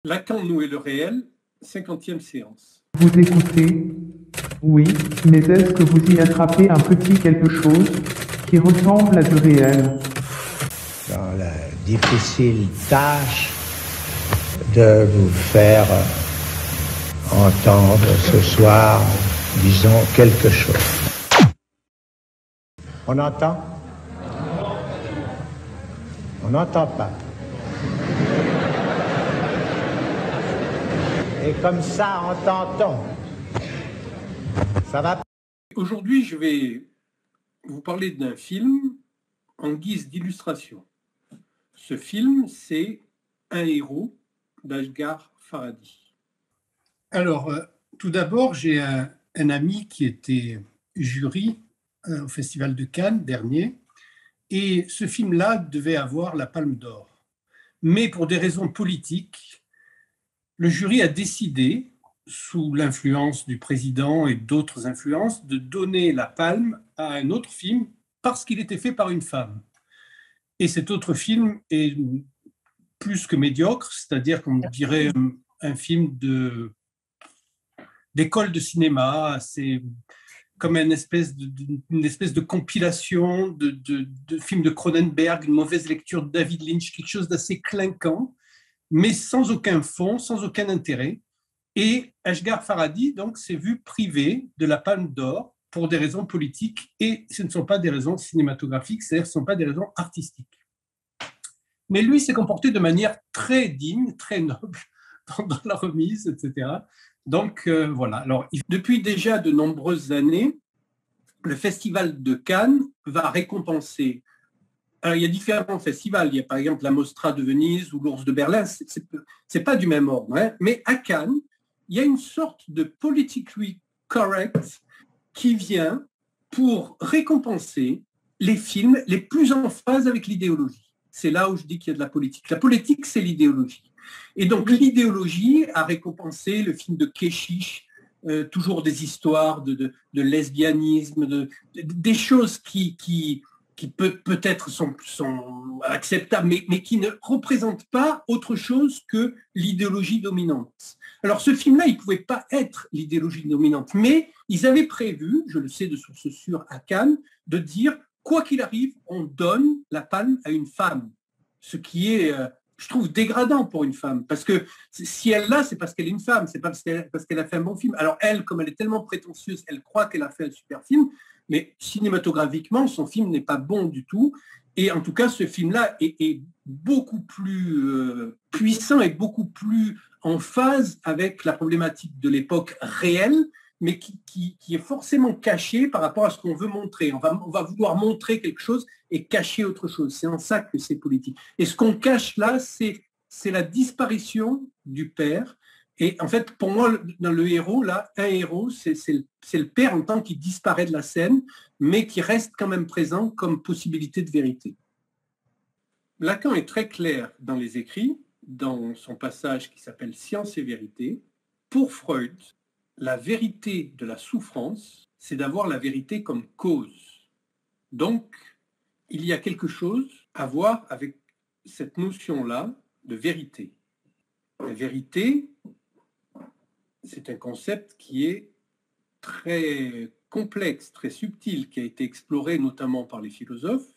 Lacan, nous et le réel, 50e séance. Vous écoutez? Oui, mais est-ce que vous y attrapez un petit quelque chose qui ressemble à du réel? Dans la difficile tâche de vous faire entendre ce soir, disons, quelque chose. On entend? On n'entend pas. Et comme ça, entend-on. Ça va? Aujourd'hui, je vais vous parler d'un film en guise d'illustration. Ce film, c'est Un héros d'Ashghar Farhadi. Alors, tout d'abord, j'ai un ami qui était jury au Festival de Cannes dernier, et ce film-là devait avoir la Palme d'Or. Mais pour des raisons politiques, le jury a décidé, sous l'influence du président et d'autres influences, de donner la palme à un autre film parce qu'il était fait par une femme. Et cet autre film est plus que médiocre, c'est-à-dire qu'on dirait un film d'école de cinéma. C'est comme une espèce de compilation de films de Cronenberg, une mauvaise lecture de David Lynch, quelque chose d'assez clinquant, mais sans aucun fond, sans aucun intérêt. Et Ashghar Farhadi donc s'est vu privé de la Palme d'Or pour des raisons politiques, et ce ne sont pas des raisons cinématographiques, c'est-à-dire ce ne sont pas des raisons artistiques. Mais lui s'est comporté de manière très digne, très noble dans la remise, etc. Donc voilà. Alors, depuis déjà de nombreuses années, le Festival de Cannes va récompenser. Alors, il y a différents festivals. Il y a par exemple la Mostra de Venise ou l'Ours de Berlin. C'est pas du même ordre, hein. Mais à Cannes, il y a une sorte de politically correct qui vient pour récompenser les films les plus en phase avec l'idéologie. C'est là où je dis qu'il y a de la politique. La politique, c'est l'idéologie. Et donc, l'idéologie a récompensé le film de Keshish, toujours des histoires de lesbianisme, des choses qui peut-être sont acceptables, mais qui ne représentent pas autre chose que l'idéologie dominante. Alors, ce film-là, il ne pouvait pas être l'idéologie dominante, mais ils avaient prévu, je le sais de source sûre à Cannes, de dire, quoi qu'il arrive, on donne la palme à une femme. Ce qui est, je trouve, dégradant pour une femme. Parce que si elle l'a, c'est parce qu'elle est une femme, c'est pas parce qu'elle a fait un bon film. Alors elle, comme elle est tellement prétentieuse, elle croit qu'elle a fait un super film, mais cinématographiquement, son film n'est pas bon du tout. Et en tout cas, ce film-là est beaucoup plus puissant et beaucoup plus en phase avec la problématique de l'époque réelle, mais qui est forcément caché par rapport à ce qu'on veut montrer. On va vouloir montrer quelque chose et cacher autre chose. C'est en ça que c'est politique. Et ce qu'on cache là, c'est la disparition du père. Et en fait, pour moi, dans le héros, là, un héros, c'est le père en tant qu'il disparaît de la scène, mais qui reste quand même présent comme possibilité de vérité. Lacan est très clair dans les écrits, dans son passage qui s'appelle Science et vérité. Pour Freud, la vérité de la souffrance, c'est d'avoir la vérité comme cause. Donc, il y a quelque chose à voir avec cette notion-là de vérité. La vérité, c'est un concept qui est très complexe, très subtil, qui a été exploré notamment par les philosophes,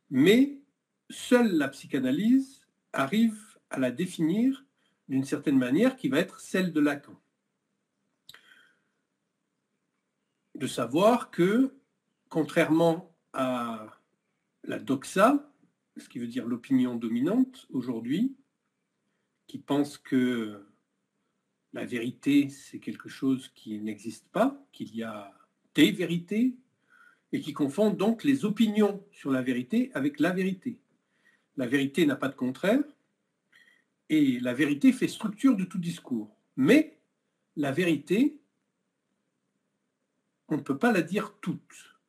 mais seule la psychanalyse arrive à la définir d'une certaine manière qui va être celle de Lacan. De savoir que, contrairement à la doxa, ce qui veut dire l'opinion dominante aujourd'hui, qui pense que la vérité, c'est quelque chose qui n'existe pas, qu'il y a des vérités, et qui confond donc les opinions sur la vérité avec la vérité. La vérité n'a pas de contraire, et la vérité fait structure de tout discours. Mais la vérité, on ne peut pas la dire toute,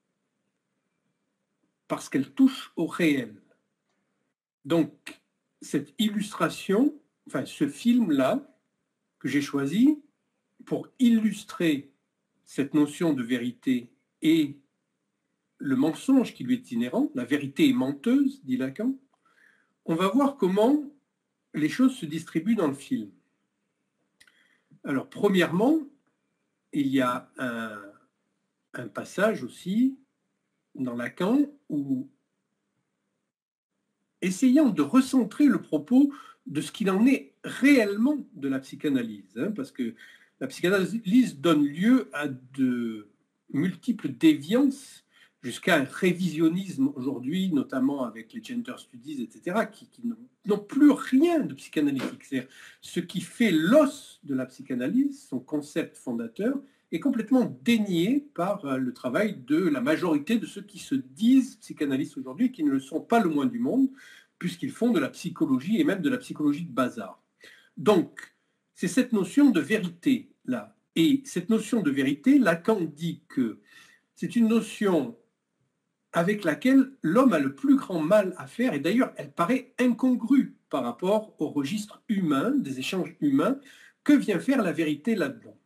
parce qu'elle touche au réel. Donc, cette illustration, enfin ce film-là, que j'ai choisi pour illustrer cette notion de vérité et le mensonge qui lui est inhérent, la vérité est menteuse, dit Lacan, on va voir comment les choses se distribuent dans le film. Alors, premièrement, il y a un passage aussi dans Lacan où, essayant de recentrer le propos de ce qu'il en est réellement de la psychanalyse, hein, parce que la psychanalyse donne lieu à de multiples déviances jusqu'à un révisionnisme aujourd'hui, notamment avec les gender studies, etc., qui n'ont plus rien de psychanalytique. C'est-à-dire, ce qui fait l'os de la psychanalyse, son concept fondateur, est complètement dénié par le travail de la majorité de ceux qui se disent psychanalystes aujourd'hui et qui ne le sont pas le moins du monde, puisqu'ils font de la psychologie et même de la psychologie de bazar. Donc, c'est cette notion de vérité-là. Et cette notion de vérité, Lacan dit que c'est une notion avec laquelle l'homme a le plus grand mal à faire, et d'ailleurs, elle paraît incongrue par rapport au registre humain, des échanges humains. Que vient faire la vérité là-dedans?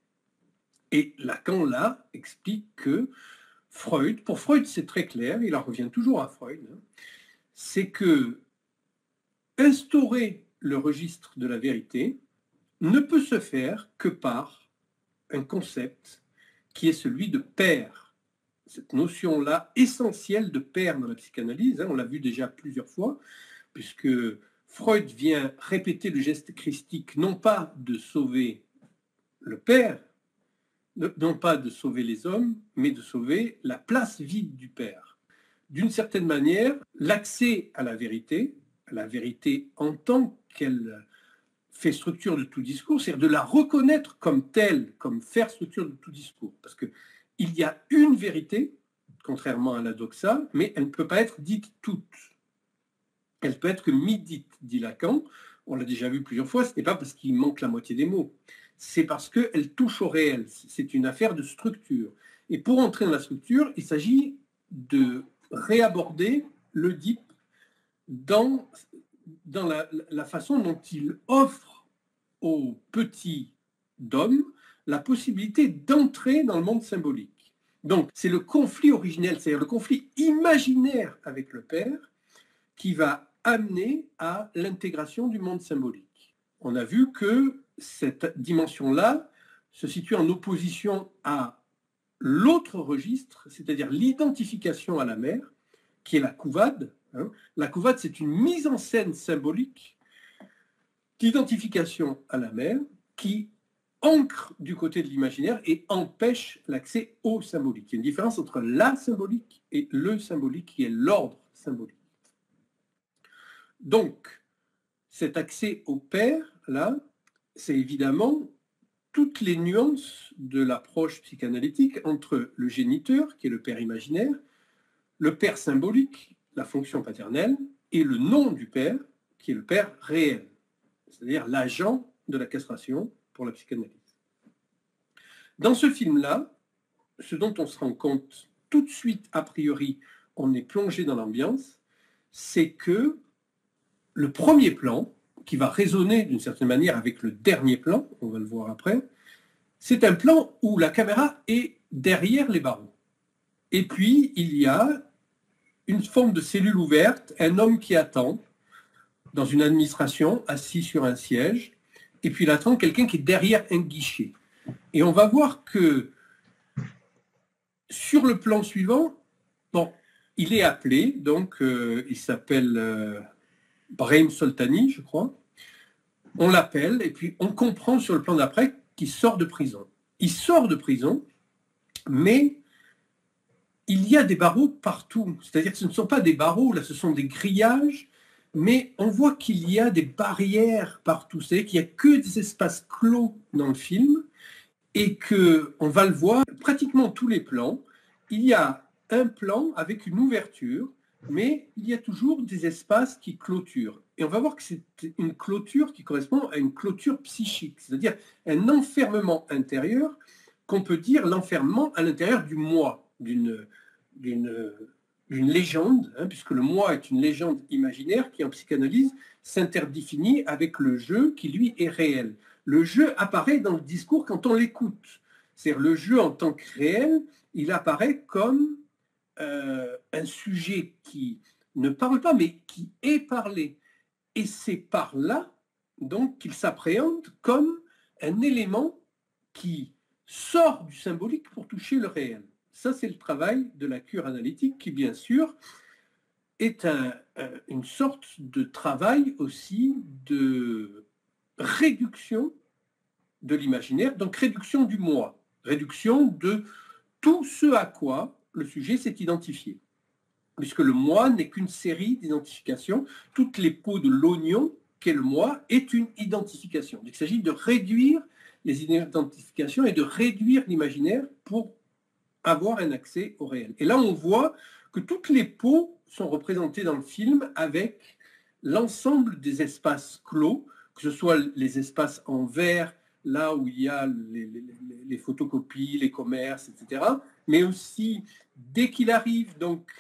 Et Lacan, là, explique que Freud, pour Freud, c'est très clair, il en revient toujours à Freud, hein, c'est que instaurer le registre de la vérité ne peut se faire que par un concept qui est celui de père. Cette notion-là essentielle de père dans la psychanalyse, hein, on l'a vu déjà plusieurs fois, puisque Freud vient répéter le geste christique, non pas de sauver le père, non pas de sauver les hommes, mais de sauver la place vide du père. D'une certaine manière, l'accès à la vérité en tant qu'elle fait structure de tout discours, c'est-à-dire de la reconnaître comme telle, comme faire structure de tout discours. Parce qu'il y a une vérité, contrairement à la doxa, mais elle ne peut pas être dite toute. Elle peut être que mi-dite, dit Lacan. On l'a déjà vu plusieurs fois, ce n'est pas parce qu'il manque la moitié des mots. C'est parce qu'elle touche au réel. C'est une affaire de structure. Et pour entrer dans la structure, il s'agit de réaborder l'Oedipe dans la façon dont il offre aux petits d'hommes la possibilité d'entrer dans le monde symbolique. Donc, c'est le conflit originel, c'est-à-dire le conflit imaginaire avec le père qui va amener à l'intégration du monde symbolique. On a vu que cette dimension-là se situe en opposition à l'autre registre, c'est-à-dire l'identification à la mère, qui est la couvade. La couvade, c'est une mise en scène symbolique d'identification à la mère qui ancre du côté de l'imaginaire et empêche l'accès au symbolique. Il y a une différence entre la symbolique et le symbolique, qui est l'ordre symbolique. Donc, cet accès au père, là, c'est évidemment toutes les nuances de l'approche psychanalytique entre le géniteur, qui est le père imaginaire, le père symbolique, la fonction paternelle, et le nom du père, qui est le père réel, c'est-à-dire l'agent de la castration pour la psychanalyse. Dans ce film-là, ce dont on se rend compte tout de suite, a priori, on est plongé dans l'ambiance, c'est que le premier plan, qui va résonner d'une certaine manière avec le dernier plan, on va le voir après, c'est un plan où la caméra est derrière les barreaux. Et puis, il y a une forme de cellule ouverte, un homme qui attend dans une administration, assis sur un siège, et puis il attend quelqu'un qui est derrière un guichet. Et on va voir que sur le plan suivant, bon, il est appelé, donc il s'appelle Brahim Soltani, je crois. On l'appelle, et puis on comprend sur le plan d'après qu'il sort de prison. Il sort de prison, mais il y a des barreaux partout. C'est-à-dire que ce ne sont pas des barreaux, là, ce sont des grillages, mais on voit qu'il y a des barrières partout. C'est-à-dire qu'il n'y a que des espaces clos dans le film, et qu'on va le voir, pratiquement tous les plans, il y a un plan avec une ouverture, mais il y a toujours des espaces qui clôturent. Et on va voir que c'est une clôture qui correspond à une clôture psychique, c'est-à-dire un enfermement intérieur qu'on peut dire l'enfermement à l'intérieur du moi, d'une légende, hein, puisque le moi est une légende imaginaire qui, en psychanalyse, s'interdéfinit avec le jeu qui, lui, est réel. Le jeu apparaît dans le discours quand on l'écoute. C'est-à-dire le jeu en tant que réel, il apparaît comme un sujet qui ne parle pas, mais qui est parlé. Et c'est par là, donc, qu'il s'appréhende comme un élément qui sort du symbolique pour toucher le réel. Ça, c'est le travail de la cure analytique qui, bien sûr, est une sorte de travail aussi de réduction de l'imaginaire, donc réduction du moi, réduction de tout ce à quoi le sujet s'est identifié. Puisque le moi n'est qu'une série d'identifications, toutes les peaux de l'oignon qu'est le moi est une identification. Donc, il s'agit de réduire les identifications et de réduire l'imaginaire pour avoir un accès au réel. Et là, on voit que toutes les peaux sont représentées dans le film avec l'ensemble des espaces clos, que ce soit les espaces en verre, là où il y a les photocopies, les commerces, etc. Mais aussi, dès qu'il arrive, donc,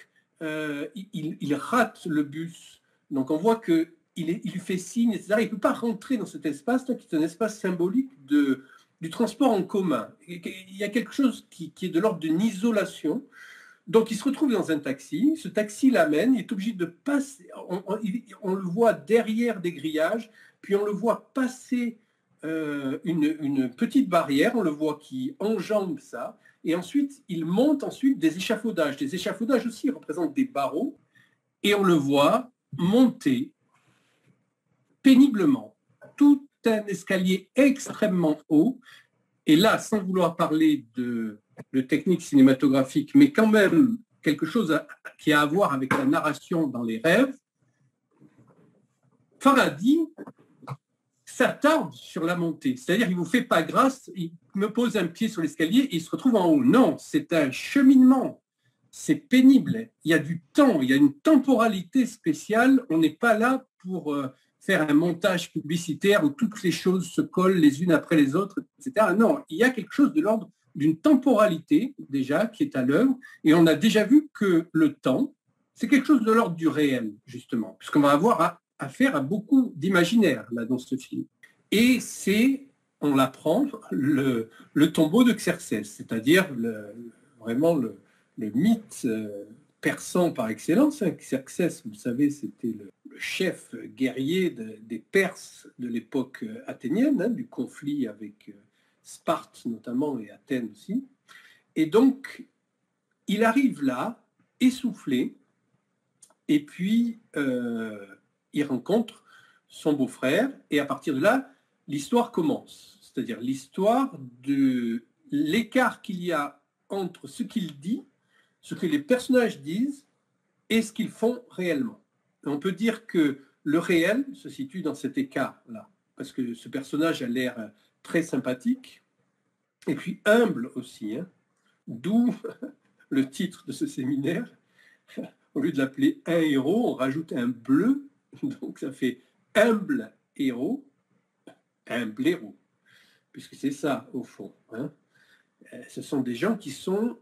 il rate le bus. Donc, on voit qu'il lui fait signe, etc. Il ne peut pas rentrer dans cet espace, qui est un espace symbolique du transport en commun. Il y a quelque chose qui est de l'ordre d'une isolation. Donc, il se retrouve dans un taxi. Ce taxi l'amène. Il est obligé de passer. On le voit derrière des grillages, puis on le voit passer une petite barrière. On le voit qui enjambe ça. Et ensuite, il monte des échafaudages. Les échafaudages aussi représentent des barreaux. Et on le voit monter péniblement tout un escalier extrêmement haut. Et là, sans vouloir parler de technique cinématographique, mais quand même quelque chose qui a à voir avec la narration dans les rêves, Farhadi s'attarde sur la montée. C'est-à-dire, il ne vous fait pas grâce, il me pose un pied sur l'escalier et il se retrouve en haut. Non, c'est un cheminement. C'est pénible. Il y a du temps, il y a une temporalité spéciale. On n'est pas là pour faire un montage publicitaire où toutes les choses se collent les unes après les autres, etc. Non, il y a quelque chose de l'ordre d'une temporalité, déjà, qui est à l'œuvre. Et on a déjà vu que le temps, c'est quelque chose de l'ordre du réel, justement, puisqu'on va avoir affaire à beaucoup d'imaginaire, là, dans ce film. Et c'est, on l'apprend, le tombeau de Xerxès, c'est-à-dire vraiment le mythe persan par excellence. Xerxès, vous savez, c'était le chef guerrier des Perses de l'époque athénienne, du conflit avec Sparte notamment et Athènes aussi. Et donc, il arrive là, essoufflé, et puis il rencontre son beau-frère, et à partir de là, l'histoire commence. C'est-à-dire l'histoire de l'écart qu'il y a entre ce qu'il dit, ce que les personnages disent, et ce qu'ils font réellement. On peut dire que le réel se situe dans cet écart-là, parce que ce personnage a l'air très sympathique, et puis humble aussi, hein, d'où le titre de ce séminaire. Au lieu de l'appeler un héros, on rajoute un bleu, donc ça fait humble héros, puisque c'est ça au fond. Hein. Ce sont des gens qui sont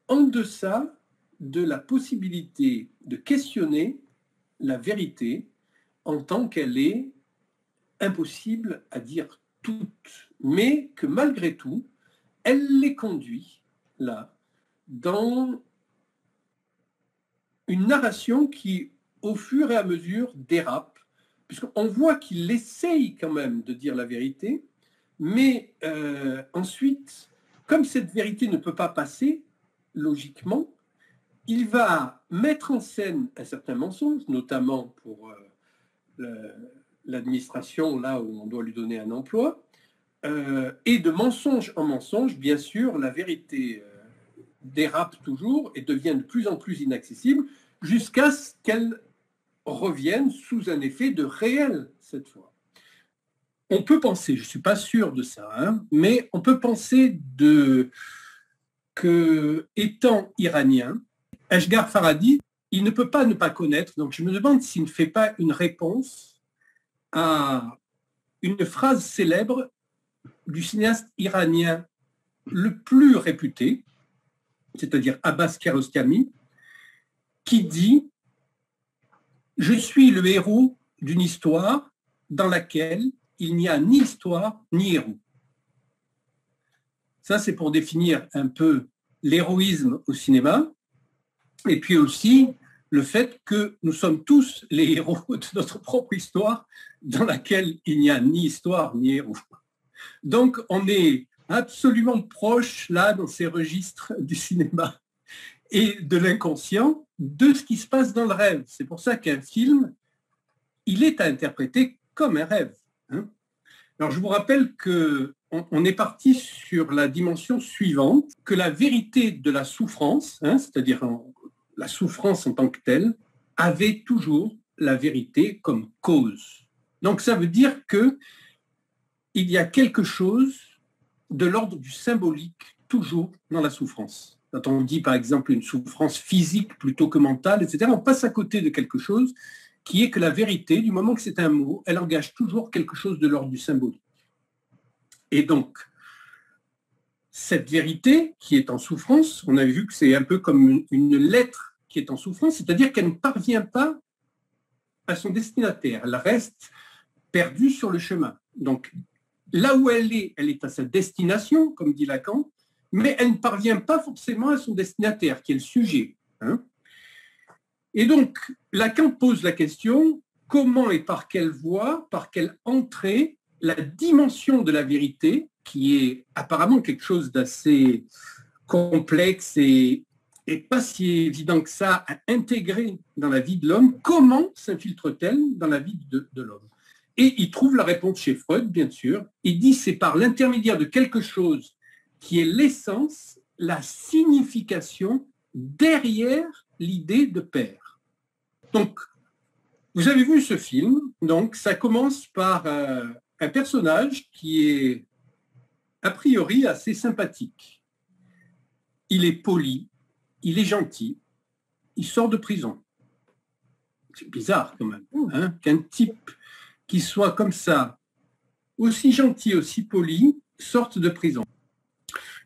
en deçà de la possibilité de questionner la vérité en tant qu'elle est impossible à dire toutes, mais que malgré tout, elle les conduit là dans une narration qui, au fur et à mesure, dérape, puisqu'on voit qu'il essaye quand même de dire la vérité, mais ensuite, comme cette vérité ne peut pas passer, logiquement, il va mettre en scène un certain mensonge, notamment pour l'administration, là où on doit lui donner un emploi, et de mensonge en mensonge, bien sûr, la vérité dérape toujours et devient de plus en plus inaccessible, jusqu'à ce qu'elle revienne sous un effet de réel, cette fois. On peut penser, je ne suis pas sûr de ça, hein, mais on peut penser que, étant iranien, Asghar Farhadi, il ne peut pas ne pas connaître, donc je me demande s'il ne fait pas une réponse à une phrase célèbre du cinéaste iranien le plus réputé, c'est-à-dire Abbas Kiarostami, qui dit « Je suis le héros d'une histoire dans laquelle il n'y a ni histoire ni héros ». Ça, c'est pour définir un peu l'héroïsme au cinéma, et puis aussi le fait que nous sommes tous les héros de notre propre histoire dans laquelle il n'y a ni histoire ni héros. Donc, on est absolument proche, là, dans ces registres du cinéma et de l'inconscient, de ce qui se passe dans le rêve. C'est pour ça qu'un film, il est à interpréter comme un rêve. Hein. Alors, je vous rappelle qu'on est parti sur la dimension suivante, que la vérité de la souffrance, hein, c'est-à-dire la souffrance en tant que telle, avait toujours la vérité comme cause. Donc, ça veut dire qu'il y a quelque chose de l'ordre du symbolique, toujours dans la souffrance. Quand on dit, par exemple, une souffrance physique plutôt que mentale, etc., on passe à côté de quelque chose qui est que la vérité, du moment que c'est un mot, elle engage toujours quelque chose de l'ordre du symbolique. Et donc, cette vérité qui est en souffrance, on a vu que c'est un peu comme une lettre qui est en souffrance, c'est-à-dire qu'elle ne parvient pas à son destinataire, elle reste perdue sur le chemin. Donc, là où elle est à sa destination, comme dit Lacan, mais elle ne parvient pas forcément à son destinataire, qui est le sujet. Hein. Et donc, Lacan pose la question, comment et par quelle voie, par quelle entrée, la dimension de la vérité, qui est apparemment quelque chose d'assez complexe et pas si évident que ça à intégrer dans la vie de l'homme, comment s'infiltre-t-elle dans la vie de l'homme? Et il trouve la réponse chez Freud, bien sûr. Il dit c'est par l'intermédiaire de quelque chose qui est l'essence, la signification derrière l'idée de père. Donc, vous avez vu ce film, donc ça commence par un personnage qui est a priori assez sympathique. Il est poli, il est gentil, il sort de prison. C'est bizarre quand même, hein, qu'un type qui soit comme ça, aussi gentil, aussi poli, sorte de prison.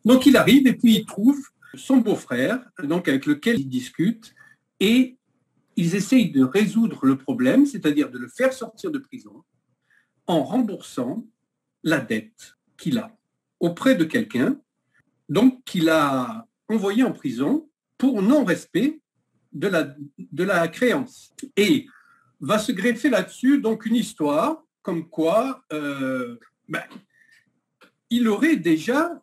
Donc il arrive et puis il trouve son beau-frère, donc avec lequel il discute, et ils essayent de résoudre le problème, c'est-à-dire de le faire sortir de prison, en remboursant la dette qu'il a auprès de quelqu'un, donc qu'il a envoyé en prison pour non-respect de la créance. Et va se greffer là-dessus donc une histoire comme quoi il aurait déjà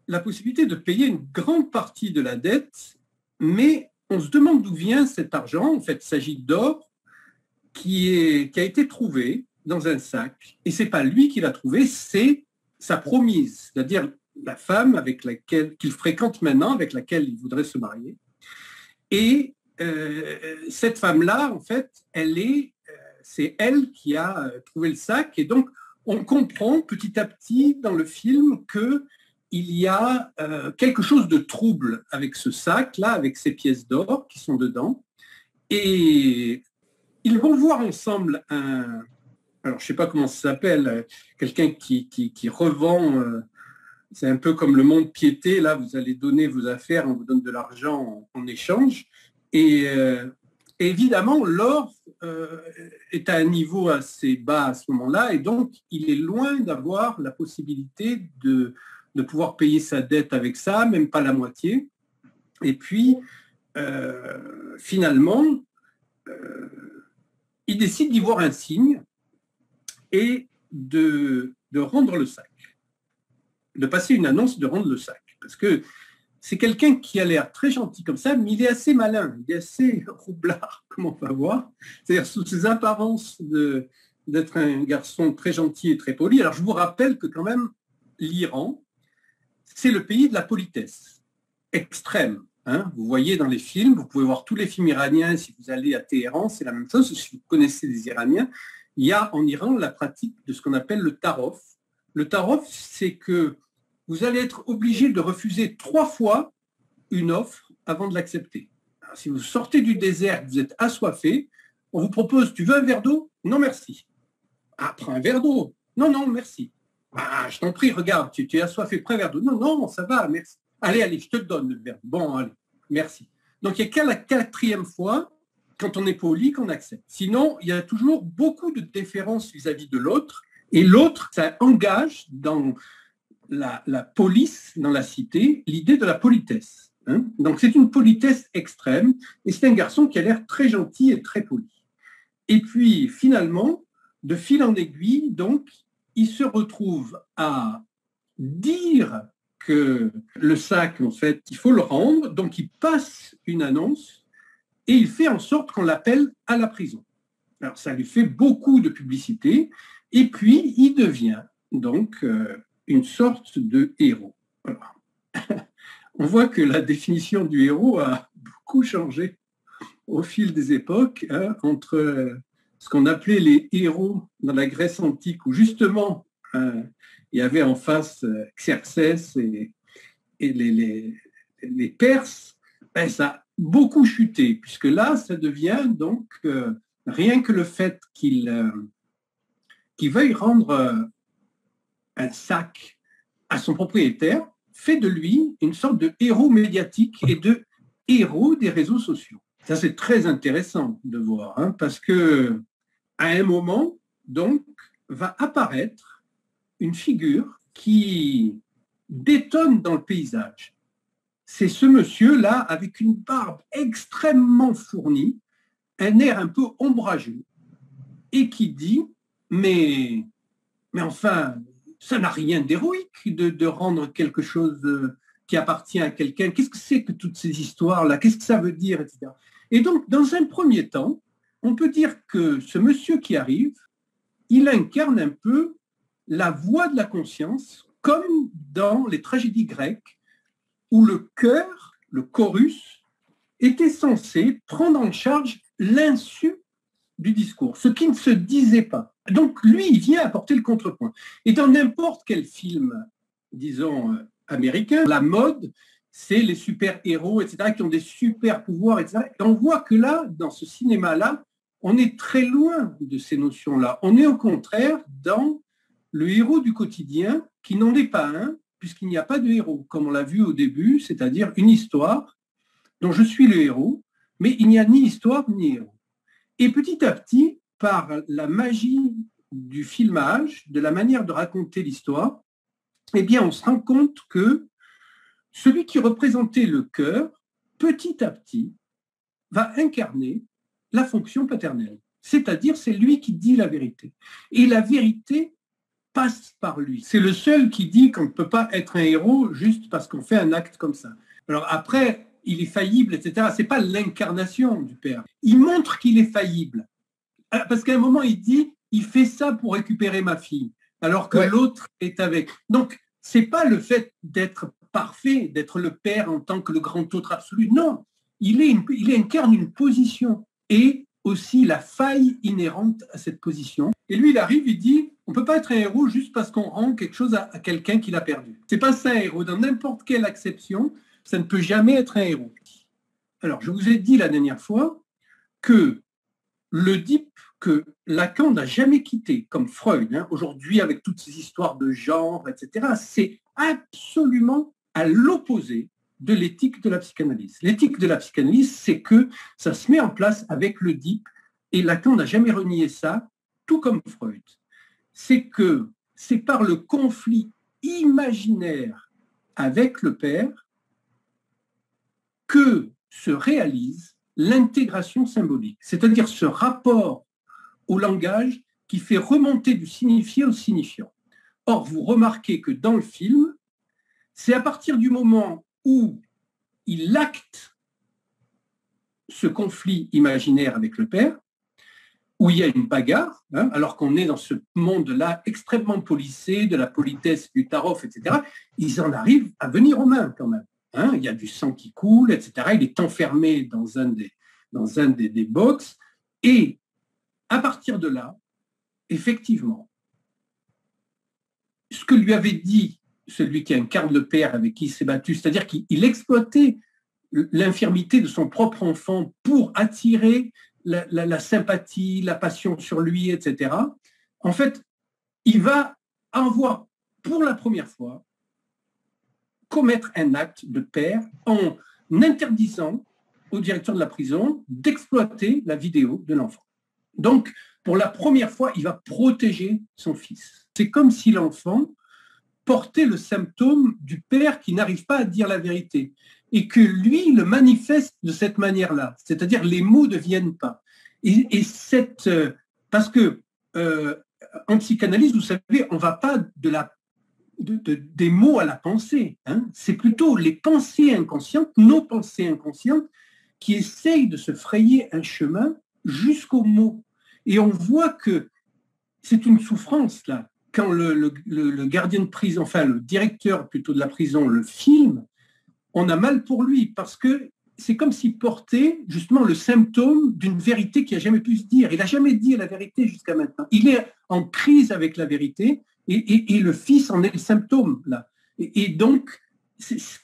la possibilité de payer une grande partie de la dette, mais on se demande d'où vient cet argent. En fait, il s'agit d'or qui a été trouvé dans un sac, et ce n'est pas lui qui l'a trouvé, c'est sa promise, c'est-à-dire la femme avec laquelle qu'il fréquente maintenant, avec laquelle il voudrait se marier. Et cette femme-là, en fait, c'est elle qui a trouvé le sac, et donc on comprend petit à petit dans le film qu'il y a quelque chose de trouble avec ce sac-là, avec ces pièces d'or qui sont dedans. Et ils vont voir ensemble alors je ne sais pas comment ça s'appelle, quelqu'un qui revend, c'est un peu comme le monde piété, là vous allez donner vos affaires, on vous donne de l'argent en échange. Et évidemment, l'or est à un niveau assez bas à ce moment-là, et donc il est loin d'avoir la possibilité de pouvoir payer sa dette avec ça, même pas la moitié. Et puis, finalement, il décide d'y voir un signe et de rendre le sac, de passer une annonce de rendre le sac. Parce que c'est quelqu'un qui a l'air très gentil comme ça, mais il est assez malin, il est assez roublard, comme on va voir. C'est-à-dire sous ses apparences d'être un garçon très gentil et très poli. Alors je vous rappelle que quand même, l'Iran, c'est le pays de la politesse extrême. Hein. Vous voyez dans les films, vous pouvez voir tous les films iraniens, si vous allez à Téhéran, c'est la même chose. Si vous connaissez les Iraniens, il y a en Iran la pratique de ce qu'on appelle le tarof. Le tarof, c'est que vous allez être obligé de refuser 3 fois une offre avant de l'accepter. Alors, si vous sortez du désert, vous êtes assoiffé, on vous propose, tu veux un verre d'eau? Non, merci. Ah, prends un verre d'eau. Non, non, merci. Ah, je t'en prie, regarde, tu es assoiffé, prends un verre d'eau. Non, non, ça va, merci. Allez, je te le donne le verre. Bon, allez, merci. Donc, il n'y a qu'à la 4e fois, quand on est poli, qu'on accepte. Sinon, il y a toujours beaucoup de déférence vis-à-vis de l'autre. Et l'autre, ça engage dans la police, dans la cité, l'idée de la politesse. Hein. Donc, c'est une politesse extrême. Et c'est un garçon qui a l'air très gentil et très poli. Et puis, finalement, de fil en aiguille, donc, il se retrouve à dire que le sac, en fait, il faut le rendre, donc il passe une annonce et il fait en sorte qu'on l'appelle à la prison. Alors, ça lui fait beaucoup de publicité, et puis il devient donc une sorte de héros. Voilà. On voit que la définition du héros a beaucoup changé au fil des époques, hein, entre ce qu'on appelait les héros dans la Grèce antique, où justement il y avait en face Xerxès et les Perses. Ben, ça a beaucoup chuté, puisque là, ça devient donc rien que le fait qu'il veuille rendre un sac à son propriétaire fait de lui une sorte de héros médiatique et de héros des réseaux sociaux. Ça, c'est très intéressant de voir, hein, parce que à un moment, donc, va apparaître une figure qui détonne dans le paysage. C'est ce monsieur-là avec une barbe extrêmement fournie, un air un peu ombrageux, et qui dit mais enfin, ça n'a rien d'héroïque de rendre quelque chose qui appartient à quelqu'un. Qu'est-ce que c'est que toutes ces histoires-là? Qu'est-ce que ça veut dire, etc. Et donc, dans un premier temps, on peut dire que ce monsieur qui arrive, il incarne un peu la voix de la conscience, comme dans les tragédies grecques, où le chœur, le chorus, était censé prendre en charge l'insu du discours, ce qui ne se disait pas. Donc, lui, il vient apporter le contrepoint. Et dans n'importe quel film, disons, américain, la mode, c'est les super-héros, etc., qui ont des super-pouvoirs, etc. Et on voit que là, dans ce cinéma-là, on est très loin de ces notions-là. On est au contraire dans le héros du quotidien, qui n'en est pas un, puisqu'il n'y a pas de héros, comme on l'a vu au début, c'est-à-dire une histoire dont je suis le héros, mais il n'y a ni histoire ni héros. Et petit à petit, par la magie du filmage, de la manière de raconter l'histoire, eh bien, on se rend compte que celui qui représentait le cœur, petit à petit, va incarner la fonction paternelle. C'est-à-dire, c'est lui qui dit la vérité. Et la vérité passe par lui. C'est le seul qui dit qu'on ne peut pas être un héros juste parce qu'on fait un acte comme ça. Alors après, il est faillible, etc. Ce n'est pas l'incarnation du père. Il montre qu'il est faillible. Parce qu'à un moment, il dit, il fait ça pour récupérer ma fille, alors que l'autre est avec. Donc, ce n'est pas le fait d'être parfait, d'être le père en tant que le grand autre absolu. Non, il incarne une position et aussi la faille inhérente à cette position. Et lui, il arrive, il dit, on ne peut pas être un héros juste parce qu'on rend quelque chose à quelqu'un qui l'a perdu. Ce n'est pas ça un héros. Dans n'importe quelle acception, ça ne peut jamais être un héros. Alors, je vous ai dit la dernière fois que l'Oedipe que Lacan n'a jamais quitté, comme Freud, hein, aujourd'hui avec toutes ces histoires de genre, etc., c'est absolument à l'opposé de l'éthique de la psychanalyse. L'éthique de la psychanalyse, c'est que ça se met en place avec l'Oedipe, et Lacan n'a jamais renié ça, tout comme Freud. C'est que c'est par le conflit imaginaire avec le père que se réalise l'intégration symbolique, c'est-à-dire ce rapport au langage qui fait remonter du signifié au signifiant. Or, vous remarquez que dans le film, c'est à partir du moment où il acte ce conflit imaginaire avec le père, où il y a une bagarre, hein, alors qu'on est dans ce monde-là extrêmement policé, de la politesse, du tarov, etc., ils en arrivent à venir aux mains quand même. Hein, il y a du sang qui coule, etc. Il est enfermé dans un des box. Et à partir de là, effectivement, ce que lui avait dit celui qui incarne le père avec qui il s'est battu, c'est-à-dire qu'il exploitait l'infirmité de son propre enfant pour attirer la sympathie, la passion sur lui, etc. En fait, il va avoir pour la première fois commettre un acte de père en interdisant au directeur de la prison d'exploiter la vidéo de l'enfant. Donc, pour la première fois, il va protéger son fils. C'est comme si l'enfant portait le symptôme du père qui n'arrive pas à dire la vérité et que lui le manifeste de cette manière-là, c'est-à-dire les mots ne viennent pas. Parce que en psychanalyse, vous savez, on ne va pas de la des mots à la pensée. Hein. C'est plutôt les pensées inconscientes, nos pensées inconscientes, qui essayent de se frayer un chemin jusqu'aux mots. Et on voit que c'est une souffrance, là. Quand le gardien de prison, enfin le directeur plutôt de la prison, le filme, on a mal pour lui, parce que c'est comme s'il portait justement le symptôme d'une vérité qui n'a jamais pu se dire. Il n'a jamais dit la vérité jusqu'à maintenant. Il est en crise avec la vérité, et le fils en est le symptôme, là. Et donc,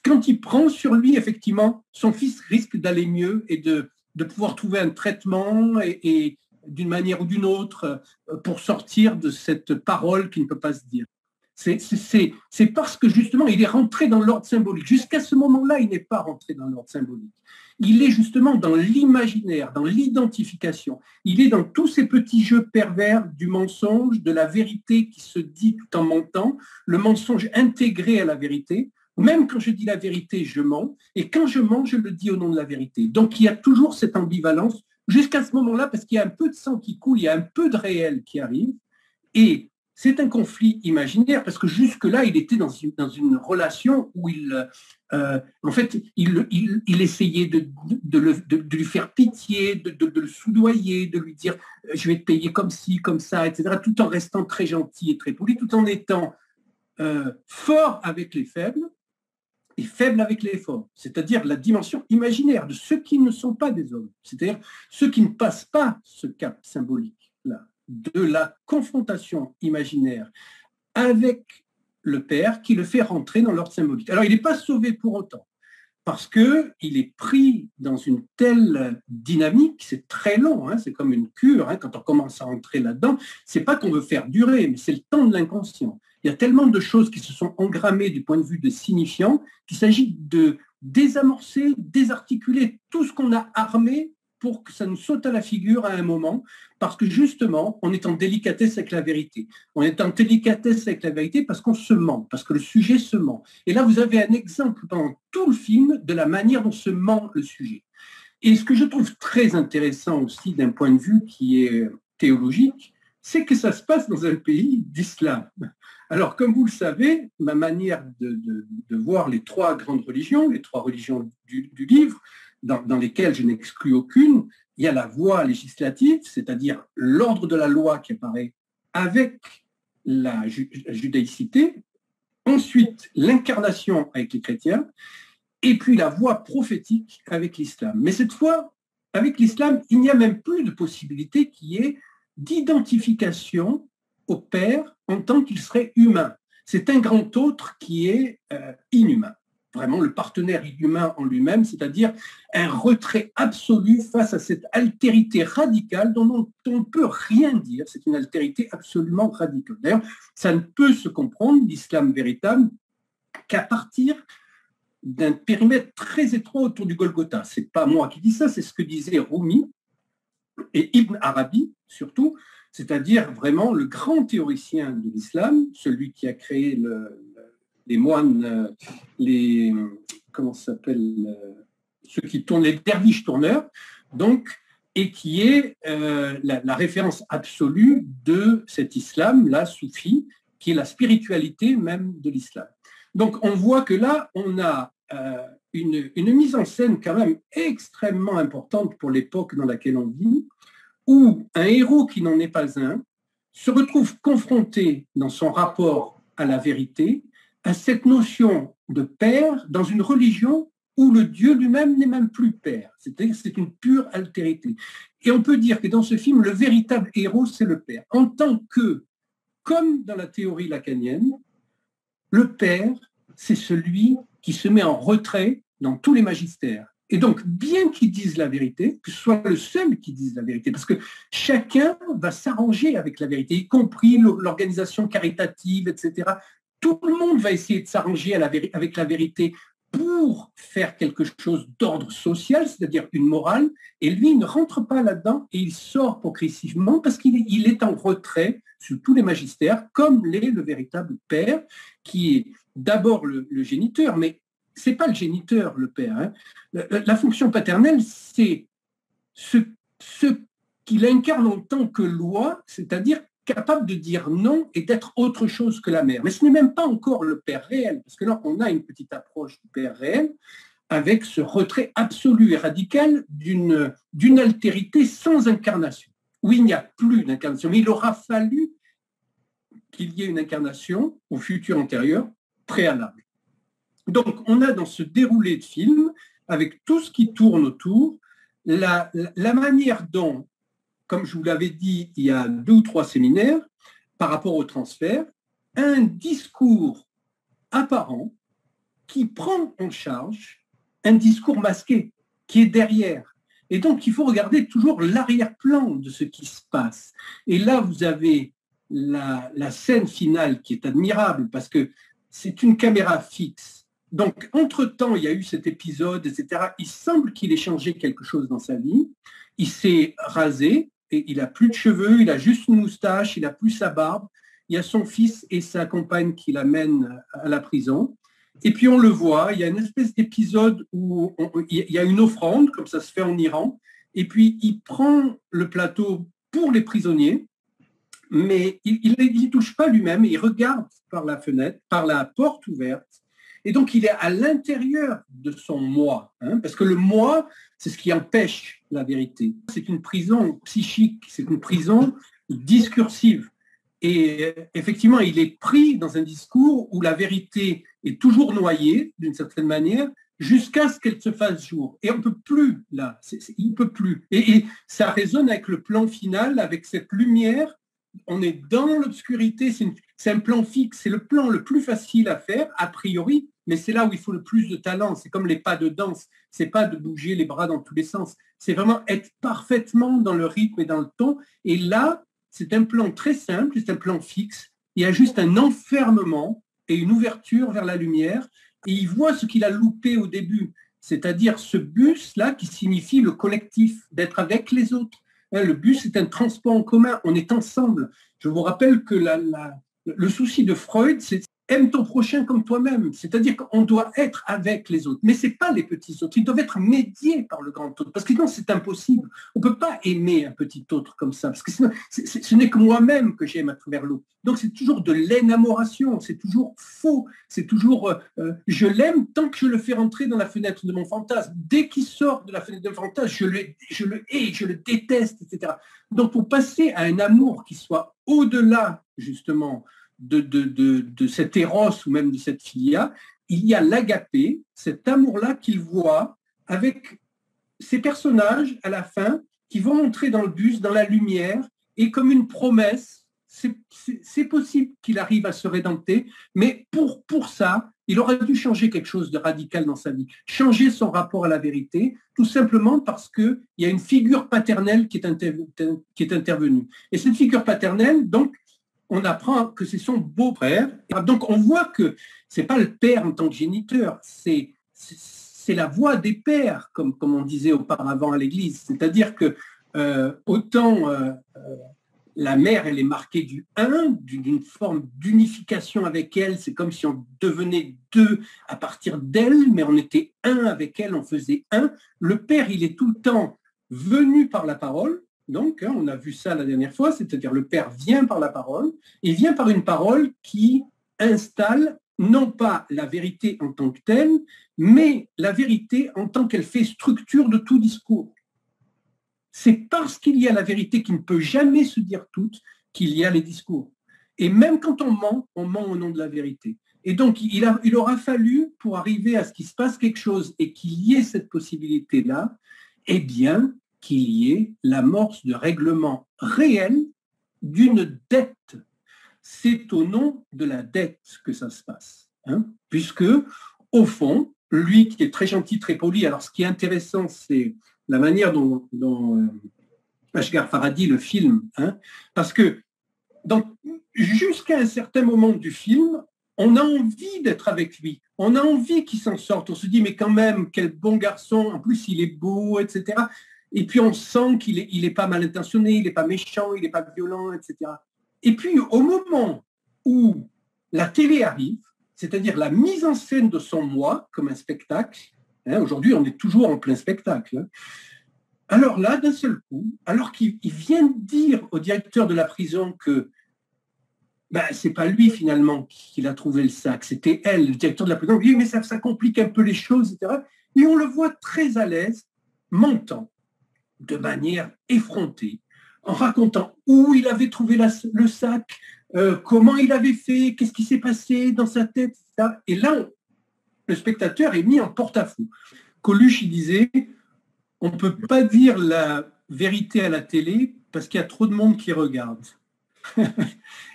quand il prend sur lui, effectivement, son fils risque d'aller mieux et de pouvoir trouver un traitement et d'une manière ou d'une autre pour sortir de cette parole qui ne peut pas se dire. C'est parce que justement, il est rentré dans l'ordre symbolique. Jusqu'à ce moment-là, il n'est pas rentré dans l'ordre symbolique. Il est justement dans l'imaginaire, dans l'identification. Il est dans tous ces petits jeux pervers du mensonge, de la vérité qui se dit tout en mentant, le mensonge intégré à la vérité. Même quand je dis la vérité, je mens. Et quand je mens, je le dis au nom de la vérité. Donc, il y a toujours cette ambivalence jusqu'à ce moment-là, parce qu'il y a un peu de sang qui coule, il y a un peu de réel qui arrive. Et c'est un conflit imaginaire, parce que jusque-là, il était dans une relation où en fait, il essayait de lui faire pitié, de le soudoyer, de lui dire « je vais te payer comme ci, comme ça », etc., tout en restant très gentil et très poli, tout en étant fort avec les faibles et faible avec les forts, c'est-à-dire la dimension imaginaire de ceux qui ne sont pas des hommes, c'est-à-dire ceux qui ne passent pas ce cap symbolique-là, de la confrontation imaginaire avec le père qui le fait rentrer dans l'ordre symbolique. Alors, il n'est pas sauvé pour autant, parce qu'il est pris dans une telle dynamique, c'est très long, hein, c'est comme une cure, hein, quand on commence à entrer là-dedans, c'est pas qu'on veut faire durer, mais c'est le temps de l'inconscient. Il y a tellement de choses qui se sont engrammées du point de vue de signifiant qu'il s'agit de désamorcer, désarticuler tout ce qu'on a armé pour que ça nous saute à la figure à un moment, parce que justement, on est en délicatesse avec la vérité. On est en délicatesse avec la vérité parce qu'on se ment, parce que le sujet se ment. Et là, vous avez un exemple pendant tout le film de la manière dont se ment le sujet. Et ce que je trouve très intéressant aussi d'un point de vue qui est théologique, c'est que ça se passe dans un pays d'islam. Alors, comme vous le savez, ma manière de voir les trois grandes religions, les trois religions du livre, dans lesquelles je n'exclus aucune, il y a la voie législative, c'est-à-dire l'ordre de la loi qui apparaît avec la judaïcité, ensuite l'incarnation avec les chrétiens, et puis la voie prophétique avec l'islam. Mais cette fois, avec l'islam, il n'y a même plus de possibilité qui est d'identification au Père en tant qu'il serait humain. C'est un grand autre qui est inhumain. Vraiment le partenaire inhumain en lui-même, c'est-à-dire un retrait absolu face à cette altérité radicale dont on ne peut rien dire. C'est une altérité absolument radicale. D'ailleurs, ça ne peut se comprendre, l'islam véritable, qu'à partir d'un périmètre très étroit autour du Golgotha. Ce n'est pas moi qui dis ça, c'est ce que disait Rumi et Ibn Arabi, surtout, c'est-à-dire vraiment le grand théoricien de l'islam, celui qui a créé les moines, comment ça s'appelle, ceux qui tournent, les derviches tourneurs, donc, et qui est la référence absolue de cet islam-là, soufi, qui est la spiritualité même de l'islam. Donc, on voit que là, on a une mise en scène quand même extrêmement importante pour l'époque dans laquelle on vit, où un héros qui n'en est pas un se retrouve confronté dans son rapport à la vérité, à cette notion de père dans une religion où le Dieu lui-même n'est même plus père. C'est-à-dire que c'est une pure altérité. Et on peut dire que dans ce film, le véritable héros, c'est le père. En tant que, comme dans la théorie lacanienne, le père, c'est celui qui se met en retrait dans tous les magistères. Et donc, bien qu'ils disent la vérité, que ce soit le seul qui dise la vérité, parce que chacun va s'arranger avec la vérité, y compris l'organisation caritative, etc. Tout le monde va essayer de s'arranger avec la vérité pour faire quelque chose d'ordre social, c'est-à-dire une morale, et lui il ne rentre pas là-dedans et il sort progressivement parce qu'il est en retrait sur tous les magistères, comme l'est le véritable père, qui est d'abord le géniteur, mais ce n'est pas le géniteur, le père. Hein. La fonction paternelle, c'est ce qu'il incarne en tant que loi, c'est-à-dire capable de dire non et d'être autre chose que la mère. Mais ce n'est même pas encore le père réel, parce que là, on a une petite approche du père réel avec ce retrait absolu et radical d'une altérité sans incarnation, où il n'y a plus d'incarnation. Mais il aura fallu qu'il y ait une incarnation au futur antérieur préalable. Donc, on a dans ce déroulé de film, avec tout ce qui tourne autour, la manière dont, comme je vous l'avais dit il y a 2 ou 3 séminaires, par rapport au transfert, un discours apparent qui prend en charge un discours masqué qui est derrière. Et donc, il faut regarder toujours l'arrière-plan de ce qui se passe. Et là, vous avez la scène finale qui est admirable parce que c'est une caméra fixe. Donc, entre-temps, il y a eu cet épisode, etc. Il semble qu'il ait changé quelque chose dans sa vie. Il s'est rasé et il n'a plus de cheveux, il a juste une moustache, il n'a plus sa barbe. Il y a son fils et sa compagne qui l'amènent à la prison. Et puis on le voit, il y a une espèce d'épisode où il y a une offrande, comme ça se fait en Iran, et puis il prend le plateau pour les prisonniers, mais il n'y touche pas lui-même, il regarde par la fenêtre, par la porte ouverte, et donc il est à l'intérieur de son moi, parce que le moi, c'est ce qui empêche la vérité. C'est une prison psychique, c'est une prison discursive. Et effectivement, il est pris dans un discours où la vérité est toujours noyée, d'une certaine manière, jusqu'à ce qu'elle se fasse jour. Et on ne peut plus, là, il ne peut plus. Et ça résonne avec le plan final, avec cette lumière. On est dans l'obscurité, c'est un plan fixe, c'est le plan le plus facile à faire, a priori, mais c'est là où il faut le plus de talent. C'est comme les pas de danse, c'est pas de bouger les bras dans tous les sens. C'est vraiment être parfaitement dans le rythme et dans le ton. Et là, c'est un plan très simple, c'est un plan fixe. Il y a juste un enfermement et une ouverture vers la lumière. Et il voit ce qu'il a loupé au début, c'est-à-dire ce bus-là qui signifie le collectif, d'être avec les autres. Le bus est un transport en commun, on est ensemble. Je vous rappelle que le souci de Freud, c'est aime ton prochain comme toi-même, c'est-à-dire qu'on doit être avec les autres, mais ce n'est pas les petits autres, ils doivent être médiés par le grand autre, parce que sinon c'est impossible. On ne peut pas aimer un petit autre comme ça, parce que sinon, ce n'est que moi-même que j'aime à travers l'autre. Donc c'est toujours de l'énamoration, c'est toujours faux, c'est toujours je l'aime tant que je le fais rentrer dans la fenêtre de mon fantasme. Dès qu'il sort de la fenêtre de mon fantasme, je le hais, je le déteste, etc. Donc pour passer à un amour qui soit au-delà, justement, de cet éros ou même de cette philia, il y a l'agapé, cet amour-là qu'il voit avec ces personnages à la fin qui vont entrer dans le bus, dans la lumière, et comme une promesse, c'est possible qu'il arrive à se rédempter, mais pour ça, il aurait dû changer quelque chose de radical dans sa vie, changer son rapport à la vérité, tout simplement parce qu'il y a une figure paternelle qui est intervenue. Et cette figure paternelle, donc, on apprend que c'est son beau-frère. Donc, on voit que ce n'est pas le père en tant que géniteur, c'est la voix des pères, comme on disait auparavant à l'Église. C'est-à-dire que autant la mère, elle est marquée du un, d'une forme d'unification avec elle. C'est comme si on devenait deux à partir d'elle, mais on était un avec elle, on faisait un. Le père, il est tout le temps venu par la parole. Donc, on a vu ça la dernière fois, c'est-à-dire le Père vient par la parole, et vient par une parole qui installe non pas la vérité en tant que telle, mais la vérité en tant qu'elle fait structure de tout discours. C'est parce qu'il y a la vérité qui ne peut jamais se dire toute qu'il y a les discours. Et même quand on ment au nom de la vérité. Et donc, il aura fallu, pour arriver à ce qu'il se passe quelque chose et qu'il y ait cette possibilité-là, eh bien, qu'il y ait l'amorce de règlement réel d'une dette. C'est au nom de la dette que ça se passe. Puisque, au fond, lui qui est très gentil, très poli, alors ce qui est intéressant, c'est la manière dont Asghar Farhadi le film, parce que jusqu'à un certain moment du film, on a envie d'être avec lui, on a envie qu'il s'en sorte, on se dit mais quand même, quel bon garçon, en plus il est beau, etc. Et puis on sent qu'il est pas mal intentionné, il n'est pas méchant, il n'est pas violent, etc. Et puis au moment où la télé arrive, c'est-à-dire la mise en scène de son moi comme un spectacle, aujourd'hui on est toujours en plein spectacle, Alors là, d'un seul coup, alors qu'il vient de dire au directeur de la prison que c'est pas lui finalement qui a trouvé le sac, c'était elle, le directeur de la prison. Il dit mais ça complique un peu les choses, etc. Et on le voit très à l'aise, mentant de manière effrontée, en racontant où il avait trouvé le sac, comment il avait fait, qu'est-ce qui s'est passé dans sa tête, etc. Et là, le spectateur est mis en porte-à-faux. Coluche, il disait, on ne peut pas dire la vérité à la télé parce qu'il y a trop de monde qui regarde.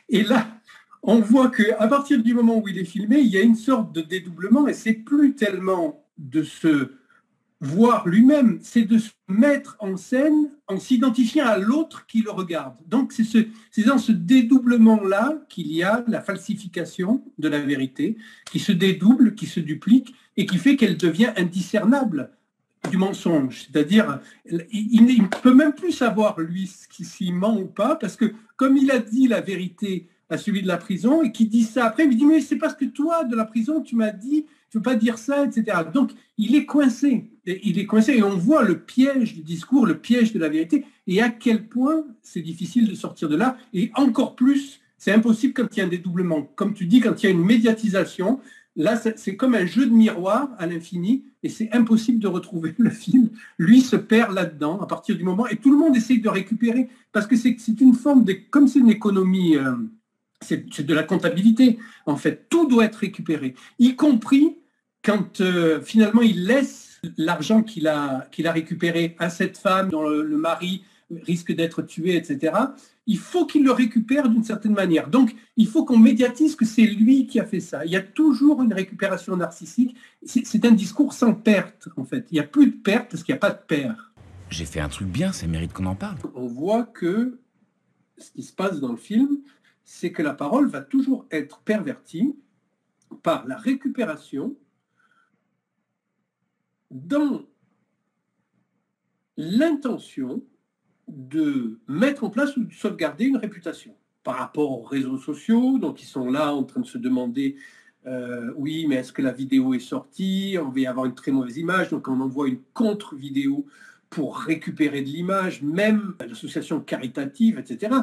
Et là, on voit qu'à partir du moment où il est filmé, il y a une sorte de dédoublement et c'est plus tellement de se voir lui-même, c'est de se mettre en scène en s'identifiant à l'autre qui le regarde. Donc c'est dans ce dédoublement-là qu'il y a la falsification de la vérité, qui se dédouble, qui se duplique et qui fait qu'elle devient indiscernable du mensonge. C'est-à-dire, il ne peut même plus savoir, lui, s'il ment ou pas, parce que comme il a dit la vérité à celui de la prison et qui dit ça après, il me dit, mais c'est parce que toi, de la prison, tu m'as dit, tu ne veux pas dire ça, etc. Donc, il est coincé. Il est coincé et on voit le piège du discours, le piège de la vérité et à quel point c'est difficile de sortir de là. Et encore plus, c'est impossible quand il y a un dédoublement. Comme tu dis, quand il y a une médiatisation, là, c'est comme un jeu de miroir à l'infini et c'est impossible de retrouver le film. Lui se perd là-dedans à partir du moment et tout le monde essaye de récupérer parce que c'est une forme de, comme c'est une économie, c'est de la comptabilité en fait. Tout doit être récupéré, y compris quand finalement il laisse l'argent qu'il a récupéré à cette femme dont le mari risque d'être tué, etc. Il faut qu'il le récupère d'une certaine manière. Donc, il faut qu'on médiatise que c'est lui qui a fait ça. Il y a toujours une récupération narcissique. C'est un discours sans perte, en fait. Il n'y a plus de perte parce qu'il n'y a pas de père. J'ai fait un truc bien, ça mérite qu'on en parle. On voit que ce qui se passe dans le film, c'est que la parole va toujours être pervertie par la récupération dans l'intention de mettre en place ou de sauvegarder une réputation par rapport aux réseaux sociaux. Donc, ils sont là en train de se demander oui, mais est-ce que la vidéo est sortie? On va y avoir une très mauvaise image, donc on envoie une contre-vidéo pour récupérer de l'image. Même l'association caritative, etc.,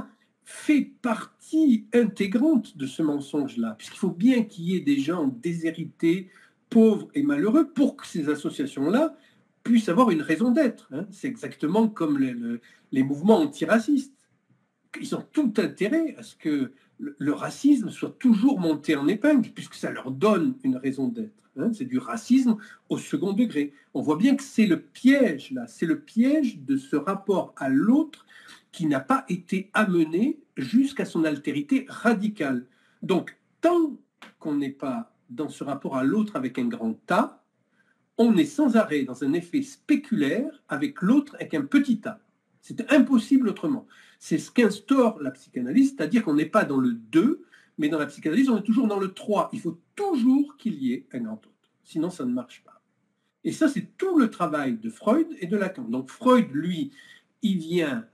fait partie intégrante de ce mensonge-là, puisqu'il faut bien qu'il y ait des gens déshérités, pauvres et malheureux pour que ces associations-là puissent avoir une raison d'être. C'est exactement comme les mouvements antiracistes. Ils ont tout intérêt à ce que le racisme soit toujours monté en épingle, puisque ça leur donne une raison d'être. C'est du racisme au second degré. On voit bien que c'est le piège, là. C'est le piège de ce rapport à l'autre qui n'a pas été amené jusqu'à son altérité radicale. Donc, tant qu'on n'est pas dans ce rapport à l'autre avec un grand A, on est sans arrêt dans un effet spéculaire avec l'autre avec un petit a. C'est impossible autrement. C'est ce qu'instaure la psychanalyse, c'est-à-dire qu'on n'est pas dans le 2, mais dans la psychanalyse, on est toujours dans le 3. Il faut toujours qu'il y ait un grand autre. Sinon, ça ne marche pas. Et ça, c'est tout le travail de Freud et de Lacan. Donc Freud, lui, il vient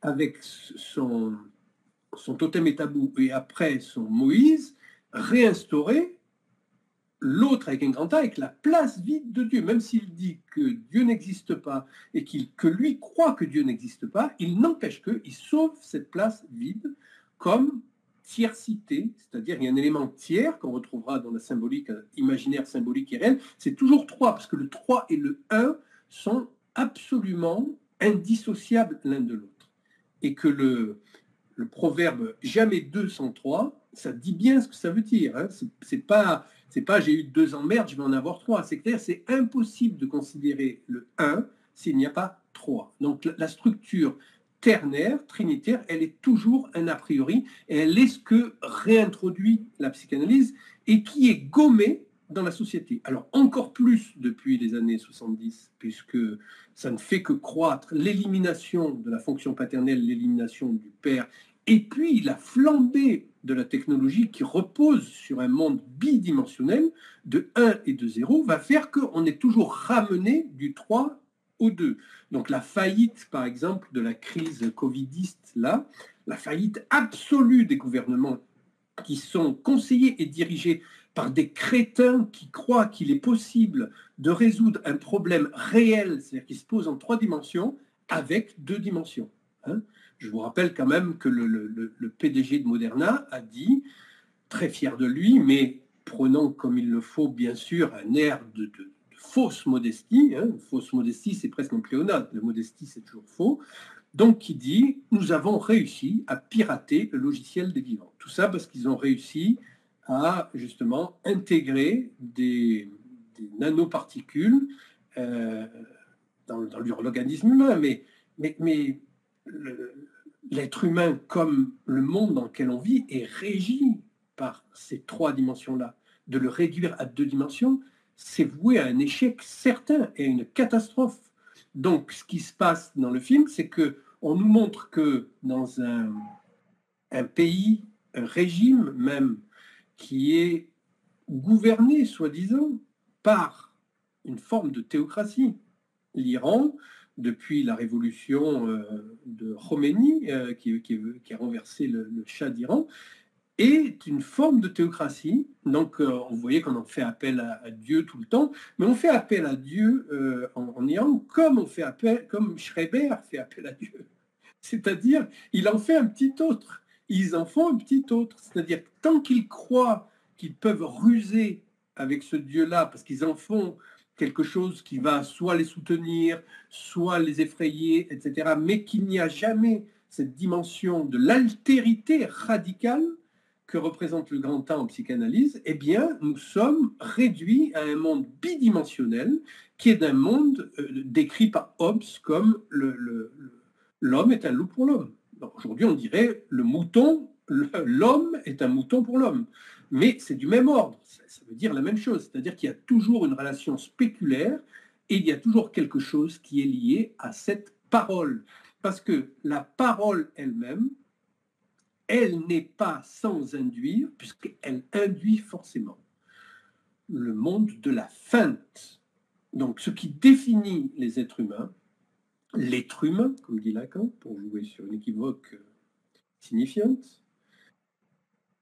avec son totem et tabou et après son Moïse, réinstaurer l'autre avec un grand A, avec la place vide de Dieu. Même s'il dit que Dieu n'existe pas et que lui croit que Dieu n'existe pas, il n'empêche qu'il sauve cette place vide comme tiercité, c'est-à-dire il y a un élément tiers qu'on retrouvera dans la symbolique imaginaire, symbolique et réelle. C'est toujours 3, parce que le 3 et le 1 sont absolument indissociables l'un de l'autre. Et que le proverbe « jamais 2 sans 3 », ça dit bien ce que ça veut dire. C'est pas j'ai eu 2 emmerdes, je vais en avoir 3. C'est clair, c'est impossible de considérer le 1 s'il n'y a pas 3. Donc la structure ternaire, trinitaire, elle est toujours un a priori, et elle est ce que réintroduit la psychanalyse et qui est gommée dans la société. Alors encore plus depuis les années 70, puisque ça ne fait que croître l'élimination de la fonction paternelle, l'élimination du père, et puis la flambée de la technologie qui repose sur un monde bidimensionnel de 1 et de 0 va faire qu'on est toujours ramené du 3 au 2. Donc la faillite, par exemple, de la crise covidiste, là, la faillite absolue des gouvernements qui sont conseillés et dirigés par des crétins qui croient qu'il est possible de résoudre un problème réel, c'est-à-dire qui se pose en 3 dimensions, avec 2 dimensions. Hein. Je vous rappelle quand même que le PDG de Moderna a dit, très fier de lui, mais prenant comme il le faut, bien sûr, un air de fausse modestie. Hein. Fausse modestie, c'est presque un pléonasme. La modestie, c'est toujours faux. Donc, qui dit, nous avons réussi à pirater le logiciel des vivants. Tout ça parce qu'ils ont réussi à, justement, intégrer des nanoparticules dans l'organisme humain. Mais l'être humain, comme le monde dans lequel on vit, est régi par ces 3 dimensions-là. De le réduire à 2 dimensions, c'est voué à un échec certain et à une catastrophe. Donc, ce qui se passe dans le film, c'est qu'on nous montre que dans un pays, un régime même, qui est gouverné, soi-disant, par une forme de théocratie, l'Iran, depuis la révolution de Khomeini, qui a renversé le Shah d'Iran, est une forme de théocratie. Donc, vous voyez qu'on en fait appel à Dieu tout le temps, mais on fait appel à Dieu en Iran comme Schreiber fait appel à Dieu. C'est-à-dire, il en fait un petit autre. Ils en font un petit autre. C'est-à-dire, tant qu'ils croient qu'ils peuvent ruser avec ce Dieu-là, parce qu'ils en font quelque chose qui va soit les soutenir, soit les effrayer, etc., mais qu'il n'y a jamais cette dimension de l'altérité radicale que représente le grand temps en psychanalyse, eh bien, nous sommes réduits à un monde bidimensionnel qui est un monde décrit par Hobbes comme l'homme est un loup pour l'homme. Aujourd'hui, on dirait l'homme est un mouton pour l'homme. Mais c'est du même ordre, ça veut dire la même chose, c'est-à-dire qu'il y a toujours une relation spéculaire et il y a toujours quelque chose qui est lié à cette parole. Parce que la parole elle-même, elle n'est pas sans induire, puisqu'elle induit forcément le monde de la feinte. Donc, ce qui définit les êtres humains, l'être humain, comme dit Lacan, pour jouer sur une équivoque signifiante,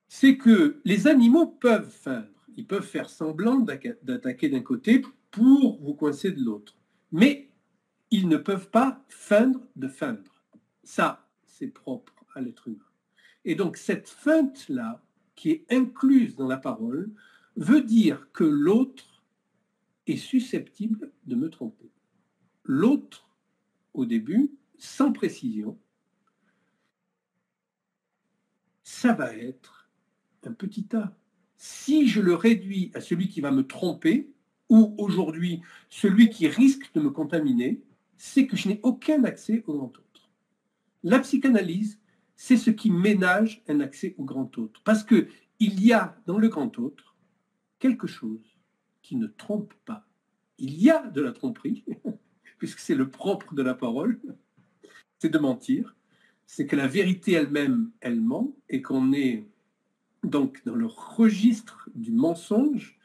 c'est que les animaux peuvent feindre. Ils peuvent faire semblant d'attaquer d'un côté pour vous coincer de l'autre. Mais ils ne peuvent pas feindre de feindre. Ça, c'est propre à l'être humain. Et donc, cette feinte-là, qui est incluse dans la parole, veut dire que l'autre est susceptible de me tromper. L'autre, au début, sans précision, ça va être un petit tas. Si je le réduis à celui qui va me tromper, ou aujourd'hui, celui qui risque de me contaminer, c'est que je n'ai aucun accès au grand autre. La psychanalyse, c'est ce qui ménage un accès au grand autre. Parce qu'il y a dans le grand autre quelque chose qui ne trompe pas. Il y a de la tromperie, puisque c'est le propre de la parole, c'est de mentir, c'est que la vérité elle-même, elle ment, et qu'on est donc dans le registre du mensonge,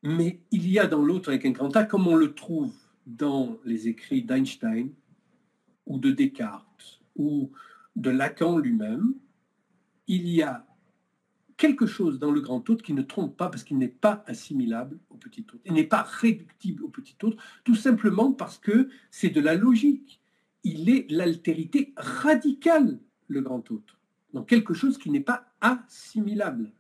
mais il y a dans l'autre avec un grand A, comme on le trouve dans les écrits d'Einstein, ou de Descartes, ou de Lacan lui-même, il y a quelque chose dans le grand autre qui ne trompe pas parce qu'il n'est pas assimilable au petit autre. Il n'est pas réductible au petit autre, tout simplement parce que c'est de la logique. Il est l'altérité radicale, le grand autre. Donc quelque chose qui n'est pas assimilable.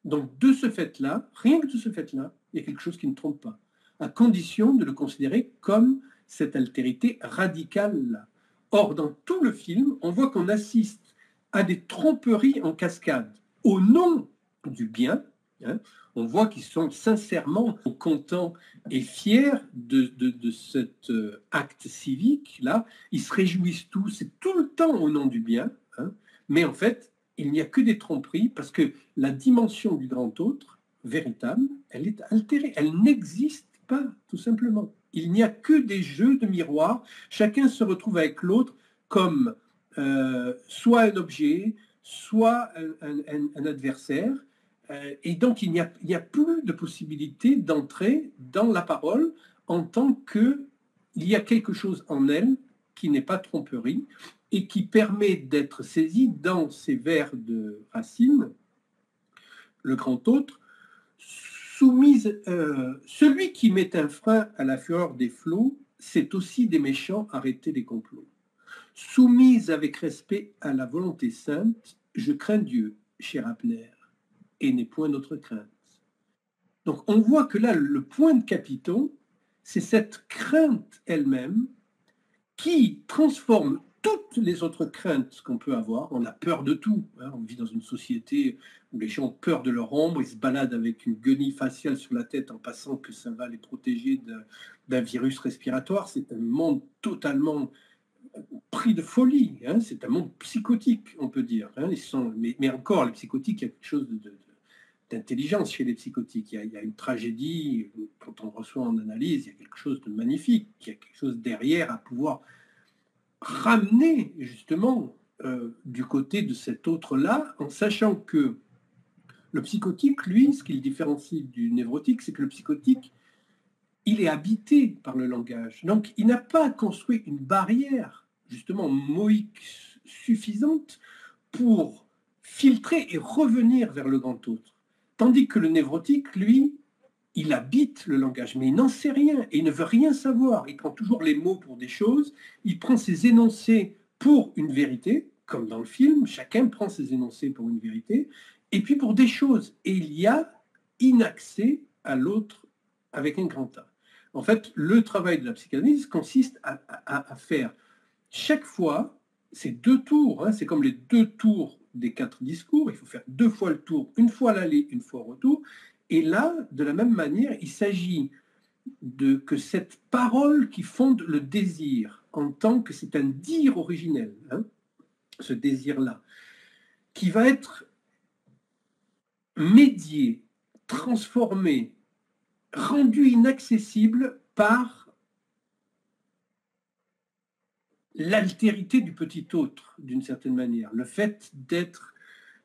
Donc de ce fait-là, rien que de ce fait-là, il y a quelque chose qui ne trompe pas, à condition de le considérer comme cette altérité radicale-là. Or, dans tout le film, on voit qu'on assiste à des tromperies en cascade au nom du bien. Hein, on voit qu'ils sont sincèrement contents et fiers de cet acte civique-là. Ils se réjouissent tous, c'est tout le temps au nom du bien. Hein, mais en fait, il n'y a que des tromperies parce que la dimension du grand autre, véritable, elle est altérée. Elle n'existe pas, tout simplement. Il n'y a que des jeux de miroirs. Chacun se retrouve avec l'autre comme soit un objet, soit un adversaire. Et donc, il n'y a plus de possibilité d'entrer dans la parole en tant qu'il y a quelque chose en elle qui n'est pas tromperie et qui permet d'être saisi dans ces vers de Racine, le grand autre, soumise, celui qui met un frein à la fureur des flots c'est aussi des méchants arrêter les complots. Soumise avec respect à la volonté sainte, je crains Dieu, cher Abner, et n'ai point d'autre crainte. Donc on voit que là, le point de Capiton, c'est cette crainte elle-même qui transforme toutes les autres craintes qu'on peut avoir. On a peur de tout. Hein. On vit dans une société où les gens ont peur de leur ombre, ils se baladent avec une guenille faciale sur la tête en pensant que ça va les protéger d'un virus respiratoire. C'est un monde totalement pris de folie. Hein. C'est un monde psychotique, on peut dire. Hein. Mais encore, les psychotiques, il y a quelque chose d'intelligence chez les psychotiques. Il y a une tragédie, quand on reçoit en analyse, il y a quelque chose de magnifique, il y a quelque chose derrière à pouvoir ramener justement du côté de cet autre-là, en sachant que le psychotique, lui, ce qui le différencie du névrotique, c'est que le psychotique, il est habité par le langage. Donc, il n'a pas construit une barrière, justement, moïque suffisante pour filtrer et revenir vers le grand autre. Tandis que le névrotique, lui, il habite le langage, mais il n'en sait rien et il ne veut rien savoir. Il prend toujours les mots pour des choses, il prend ses énoncés pour une vérité, comme dans le film, chacun prend ses énoncés pour une vérité, et puis pour des choses. Et il y a inaccès à l'autre avec un grand A. En fait, le travail de la psychanalyse consiste à faire chaque fois ces 2 tours, hein, c'est comme les 2 tours des 4 discours, il faut faire 2 fois le tour, une fois l'aller, une fois au retour. Et là, de la même manière, il s'agit que cette parole qui fonde le désir, en tant que c'est un dire originel, hein, ce désir-là, qui va être médié, transformé, rendu inaccessible par l'altérité du petit autre, d'une certaine manière. Le fait d'être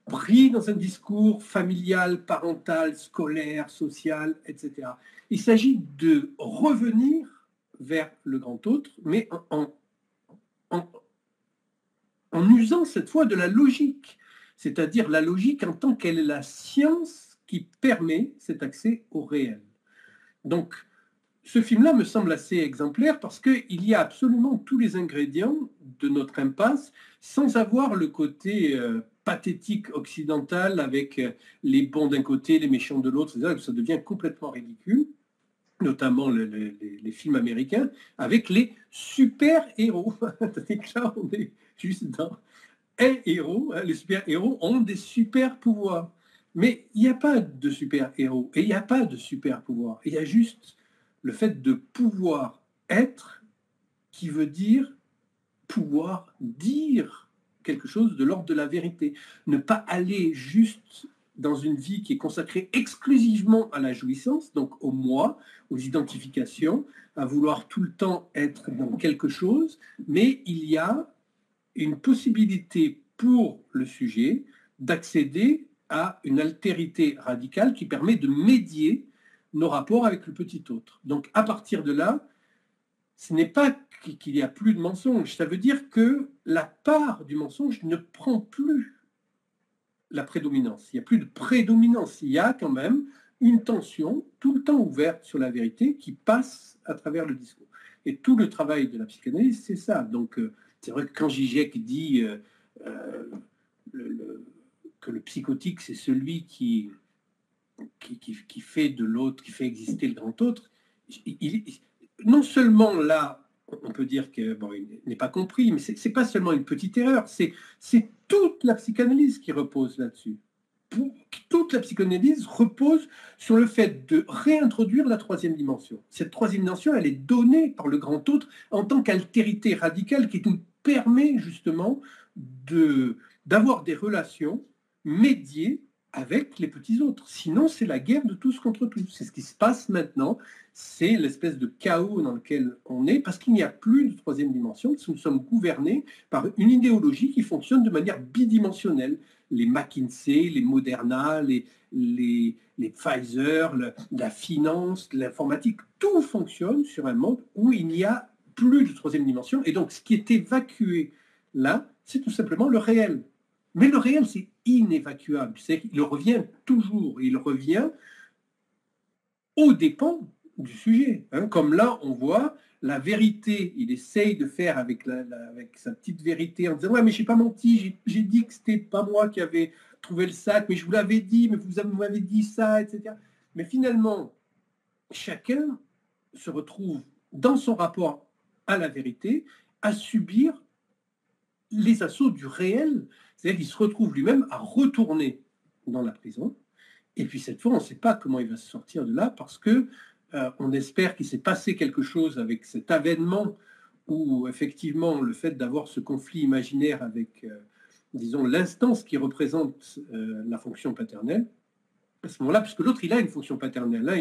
pris dans un discours familial, parental, scolaire, social, etc. Il s'agit de revenir vers le grand autre, mais en usant cette fois de la logique, c'est-à-dire la logique en tant qu'elle est la science qui permet cet accès au réel. Donc, ce film-là me semble assez exemplaire parce qu'il y a absolument tous les ingrédients de notre impasse sans avoir le côté pathétique occidental avec les bons d'un côté, les méchants de l'autre, ça devient complètement ridicule, notamment les films américains, avec les super-héros. Là, on est juste dans un héros, hein, les super-héros ont des super-pouvoirs. Mais il n'y a pas de super-héros et il n'y a pas de super-pouvoir. Il y a juste le fait de pouvoir être qui veut dire pouvoir dire quelque chose de l'ordre de la vérité. Ne pas aller juste dans une vie qui est consacrée exclusivement à la jouissance, donc au moi, aux identifications, à vouloir tout le temps être dans quelque chose, mais il y a une possibilité pour le sujet d'accéder à une altérité radicale qui permet de médier nos rapports avec le petit autre. Donc, à partir de là, ce n'est pas qu'il n'y a plus de mensonge, ça veut dire que la part du mensonge ne prend plus la prédominance. Il n'y a plus de prédominance, il y a quand même une tension tout le temps ouverte sur la vérité qui passe à travers le discours. Et tout le travail de la psychanalyse, c'est ça. Donc, c'est vrai que quand Zizek dit que le psychotique, c'est celui qui fait de l'autre, qui fait exister le grand autre, non seulement là, on peut dire que il n'est pas compris, mais c'est pas seulement une petite erreur, c'est toute la psychanalyse qui repose là-dessus. Toute la psychanalyse repose sur le fait de réintroduire la 3e dimension. Cette 3e dimension, elle est donnée par le grand autre en tant qu'altérité radicale qui nous permet justement d'avoir des relations médiées avec les petits autres. Sinon, c'est la guerre de tous contre tous. C'est ce qui se passe maintenant. C'est l'espèce de chaos dans lequel on est parce qu'il n'y a plus de 3e dimension, parce que nous sommes gouvernés par une idéologie qui fonctionne de manière bidimensionnelle. Les McKinsey, les Moderna, les Pfizer, la finance, l'informatique, tout fonctionne sur un monde où il n'y a plus de 3e dimension. Et donc, ce qui est évacué là, c'est tout simplement le réel. Mais le réel, c'est inévacuable. Il revient toujours. Il revient aux dépens du sujet. Hein. Comme là, on voit la vérité, il essaye de faire avec, avec sa petite vérité en disant « Ouais, mais j'ai pas menti, j'ai dit que c'était pas moi qui avais trouvé le sac, mais je vous l'avais dit, mais vous m'avez dit ça, etc. » Mais finalement, chacun se retrouve dans son rapport à la vérité à subir les assauts du réel. C'est-à-dire qu'il se retrouve lui-même à retourner dans la prison. Et puis cette fois, on ne sait pas comment il va se sortir de là parce que on espère qu'il s'est passé quelque chose avec cet avènement où effectivement le fait d'avoir ce conflit imaginaire avec, disons, l'instance qui représente la fonction paternelle, à ce moment-là, puisque l'autre, il a une fonction paternelle. Là,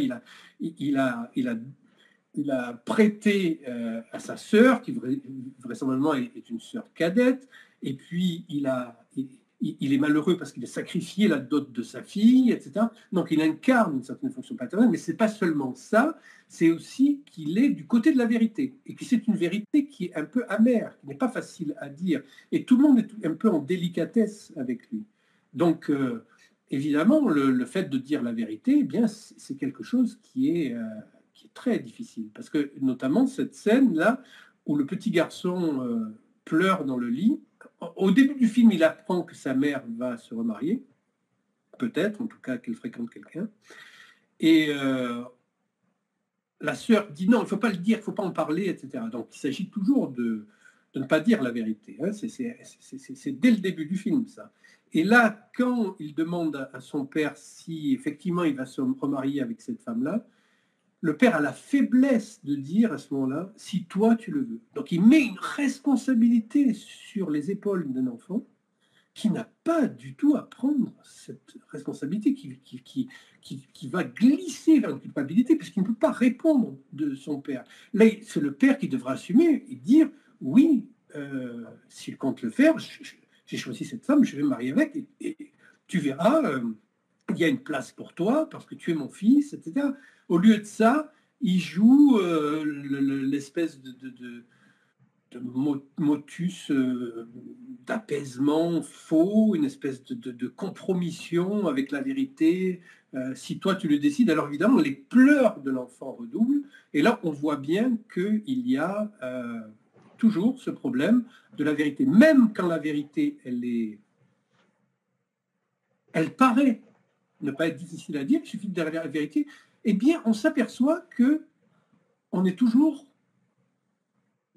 il a prêté à sa sœur, qui vraisemblablement est une sœur cadette, et puis il est malheureux parce qu'il a sacrifié la dot de sa fille, etc. Donc il incarne une certaine fonction paternelle, mais ce n'est pas seulement ça, c'est aussi qu'il est du côté de la vérité, et que c'est une vérité qui est un peu amère, qui n'est pas facile à dire, et tout le monde est un peu en délicatesse avec lui. Donc, évidemment, le fait de dire la vérité, eh bien, c'est quelque chose qui est très difficile, parce que notamment cette scène-là, où le petit garçon pleure dans le lit. Au début du film, il apprend que sa mère va se remarier, peut-être, en tout cas qu'elle fréquente quelqu'un. Et la sœur dit non, il ne faut pas le dire, il ne faut pas en parler, etc. Donc il s'agit toujours de ne pas dire la vérité. Hein. C'est dès le début du film, ça. Et là, quand il demande à son père si effectivement il va se remarier avec cette femme-là, le père a la faiblesse de dire à ce moment-là, si toi tu le veux. Donc il met une responsabilité sur les épaules d'un enfant qui n'a pas du tout à prendre cette responsabilité, qui va glisser vers une culpabilité, puisqu'il ne peut pas répondre de son père. Là, c'est le père qui devra assumer et dire, oui, s'il compte le faire, j'ai choisi cette femme, je vais me marier avec, et tu verras, il y a une place pour toi, parce que tu es mon fils, etc. Au lieu de ça, il joue l'espèce de motus d'apaisement faux, une espèce de compromission avec la vérité. Si toi tu le décides, alors évidemment les pleurs de l'enfant redoublent. Et là, on voit bien qu'il y a toujours ce problème de la vérité. Même quand la vérité, elle paraît ne pas être difficile à dire, il suffit de dire la vérité, eh bien, on s'aperçoit que on est toujours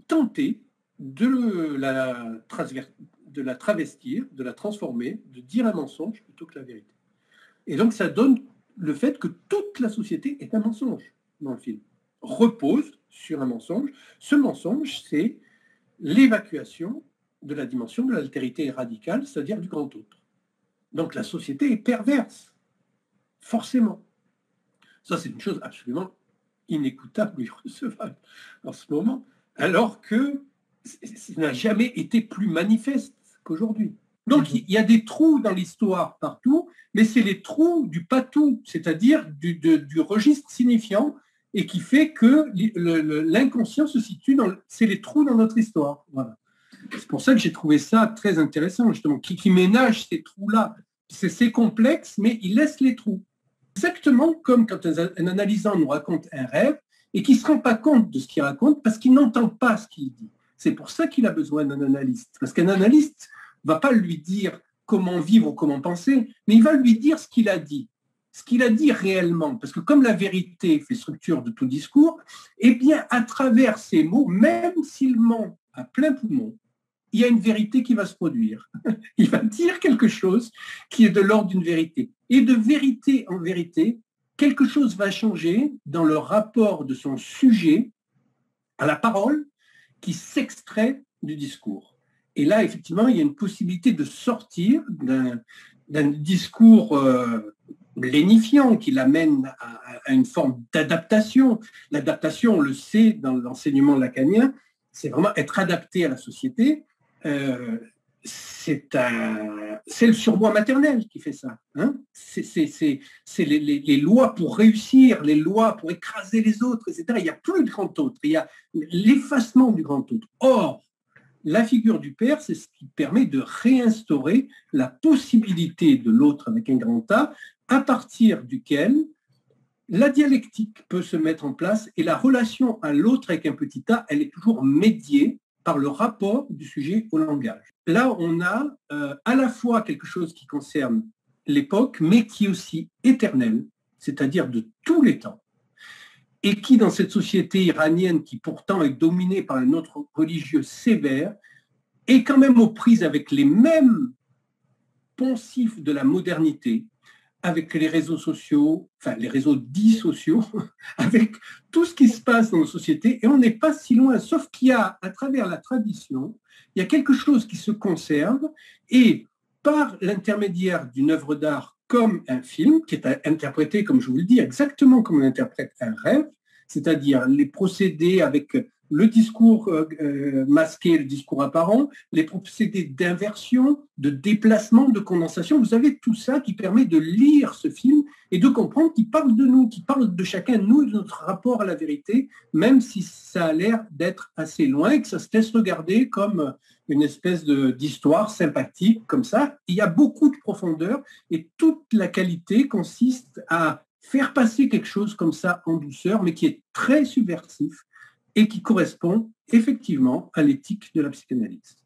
tenté de la travestir, de la transformer, de dire un mensonge plutôt que la vérité. Et donc, ça donne le fait que toute la société est un mensonge dans le film, repose sur un mensonge. Ce mensonge, c'est l'évacuation de la dimension de l'altérité radicale, c'est-à-dire du grand autre. Donc, la société est perverse. Forcément. Ça, c'est une chose absolument inécoutable et irrecevable en ce moment, alors que ça n'a jamais été plus manifeste qu'aujourd'hui. Donc, il y a des trous dans l'histoire partout, mais c'est les trous du patou, c'est-à-dire du registre signifiant, et qui fait que l'inconscient se situe c'est les trous dans notre histoire. Voilà. C'est pour ça que j'ai trouvé ça très intéressant, justement, qui ménage ces trous-là. C'est complexe, mais il laisse les trous. Exactement comme quand un analysant nous raconte un rêve et qui ne se rend pas compte de ce qu'il raconte parce qu'il n'entend pas ce qu'il dit. C'est pour ça qu'il a besoin d'un analyste. Parce qu'un analyste ne va pas lui dire comment vivre ou comment penser, mais il va lui dire ce qu'il a dit. Ce qu'il a dit réellement. Parce que comme la vérité fait structure de tout discours, eh bien, à travers ces mots, même s'il ment à plein poumon, il y a une vérité qui va se produire. Il va dire quelque chose qui est de l'ordre d'une vérité. Et de vérité en vérité, quelque chose va changer dans le rapport de son sujet à la parole qui s'extrait du discours. Et là, effectivement, il y a une possibilité de sortir d'un discours lénifiant qui l'amène à une forme d'adaptation. L'adaptation, on le sait dans l'enseignement lacanien, c'est vraiment être adapté à la société. C'est le surmoi maternel qui fait ça. Hein, c'est les lois pour réussir, les lois pour écraser les autres, etc. Il n'y a plus de grand autre, il y a l'effacement du grand autre. Or, la figure du père, c'est ce qui permet de réinstaurer la possibilité de l'autre avec un grand A, à partir duquel la dialectique peut se mettre en place et la relation à l'autre avec un petit a, elle est toujours médiée par le rapport du sujet au langage. Là, on a à la fois quelque chose qui concerne l'époque, mais qui est aussi éternel, c'est-à-dire de tous les temps, et qui, dans cette société iranienne qui pourtant est dominée par un autre religieux sévère, est quand même aux prises avec les mêmes poncifs de la modernité, avec les réseaux sociaux, enfin les réseaux dits sociaux, avec tout ce qui se passe dans nos sociétés, et on n'est pas si loin, sauf qu'il y a, à travers la tradition, il y a quelque chose qui se conserve, et par l'intermédiaire d'une œuvre d'art comme un film, qui est interprété, comme je vous le dis, exactement comme on interprète un rêve, c'est-à-dire les procédés avec le discours masqué, le discours apparent, les procédés d'inversion, de déplacement, de condensation. Vous avez tout ça qui permet de lire ce film et de comprendre qu'il parle de nous, qu'il parle de chacun de nous et de notre rapport à la vérité, même si ça a l'air d'être assez loin et que ça se laisse regarder comme une espèce d'histoire sympathique comme ça. Il y a beaucoup de profondeur et toute la qualité consiste à faire passer quelque chose comme ça en douceur, mais qui est très subversif et qui correspond effectivement à l'éthique de la psychanalyse.